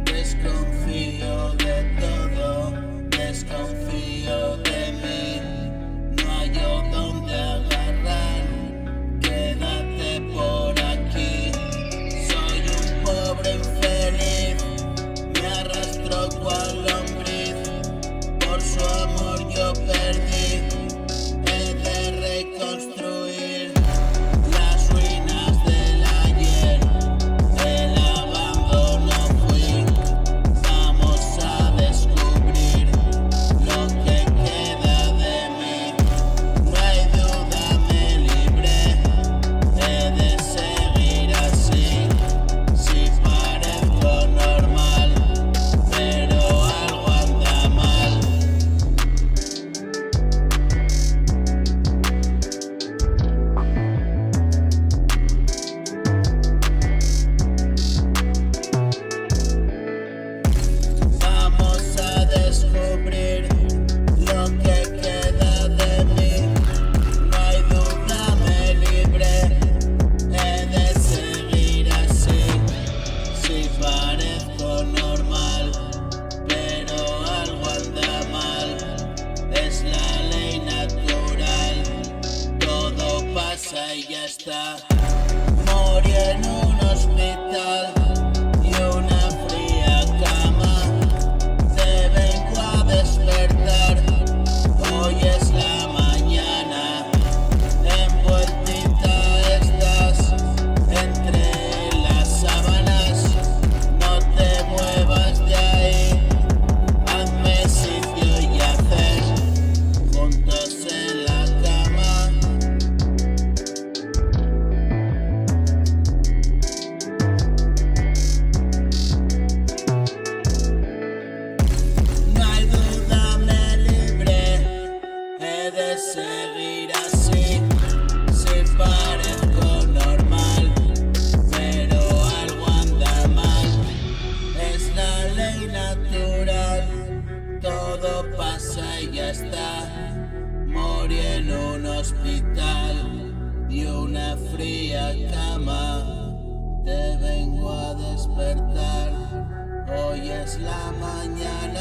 Desconfío de todo, desconfío de mí. No hay donde agarrar, quédate por aquí. Soy un pobre infeliz, me arrastro cual lombriz. Por su amor yo perdí, he de reconstruir las ruinas del ayer. El abandono fui, vamos a descubrir lo que queda de mí. No hay duda, me libré, he de seguir así. Si parezco normal, pero algo anda mal. Vamos a descubrir lo que queda de mí. No hay duda, me libré, he de seguir así. Si parezco normal, pero algo anda mal. Es la ley natural, todo pasa y ya está. Morí en un hospital y una fría cama. Te vengo a despertar, hoy es la mañana. Envueltita estás entre las sábanas. No te muevas de ahí, hazme sitio y hacer juntos en la cama. No hay duda, me libré, he de seguir así. Si parezco normal, pero algo anda mal. Es la ley natural, todo pasa y ya está. Morí en un hospital y una fría cama. Te vengo a despertar, hoy es la mañana.